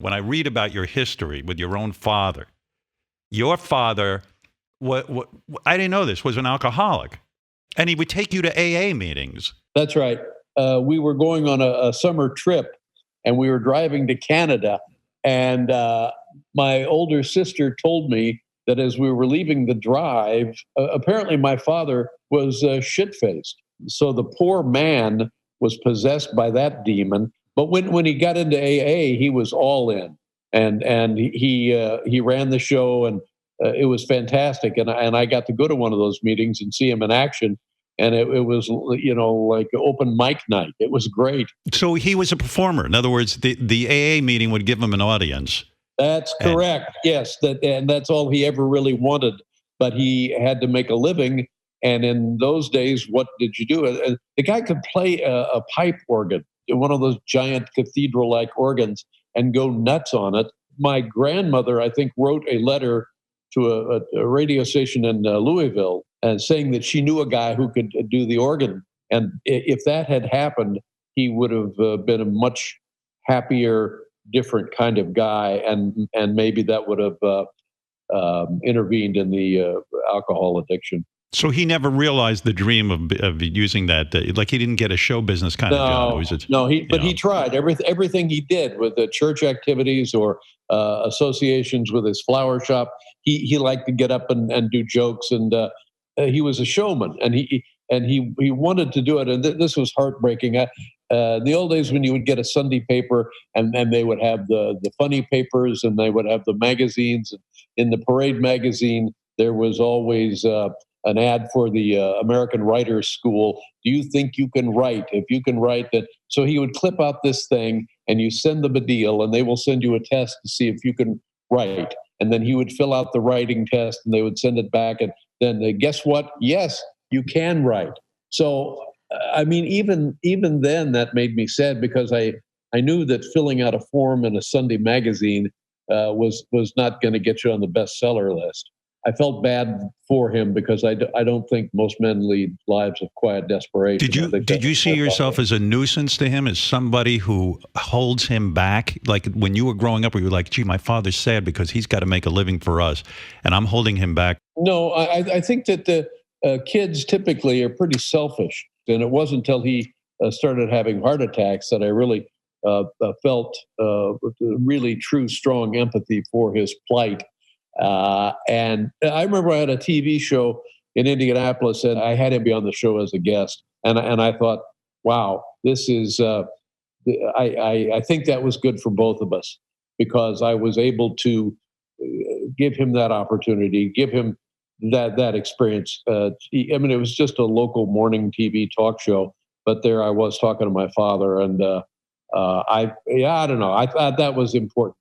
When I read about your history with your own father, what I didn't know this, was an alcoholic. And he would take you to AA meetings. That's right. We were going on a summer trip, and we were driving to Canada. And my older sister told me that as we were leaving the drive, apparently my father was shit-faced. So the poor man was possessed by that demon. But when he got into AA, he was all in, and he ran the show, and it was fantastic. And I got to go to one of those meetings and see him in action. And it was, like open mic night. It was great. So he was a performer. In other words, the AA meeting would give him an audience. That's correct. Yes, and that's all he ever really wanted. But he had to make a living. And in those days, what did you do? The guy could play a pipe organ, one of those giant cathedral-like organs, and go nuts on it. My grandmother, I think, wrote a letter to a radio station in Louisville, and saying that she knew a guy who could do the organ. And if that had happened, he would have been a much happier, different kind of guy, and maybe that would have intervened in the alcohol addiction. So he never realized the dream of using that, like he didn't get a show business kind of job. No, he tried everything he did with the church activities or associations with his flower shop. He liked to get up and do jokes, and he was a showman, and he wanted to do it. And this was heartbreaking. In the old days, when you would get a Sunday paper, and they would have the funny papers, and they would have the magazines. In the Parade magazine, there was always an ad for the American Writers School. Do you think you can write? If you can write that. So he would clip out this thing, and you send them a deal, and they will send you a test to see if you can write. And then he would fill out the writing test, and they would send it back. And then guess what? Yes, you can write. So, I mean, even then, that made me sad, because I knew that filling out a form in a Sunday magazine was not going to get you on the bestseller list. I felt bad for him, because I don't think most men lead lives of quiet desperation. Did you see yourself as a nuisance to him, as somebody who holds him back? Like when you were growing up, where you were like, gee, my father's sad because he's got to make a living for us, and I'm holding him back? No, I think that the kids typically are pretty selfish. And it wasn't until he started having heart attacks that I really felt really true, strong empathy for his plight. And I remember I had a TV show in Indianapolis, and I had him be on the show as a guest. And I thought, wow, this is, I think that was good for both of us, because I was able to give him that opportunity, give him that experience. It was just a local morning TV talk show, but there I was talking to my father, and I don't know. I thought that was important.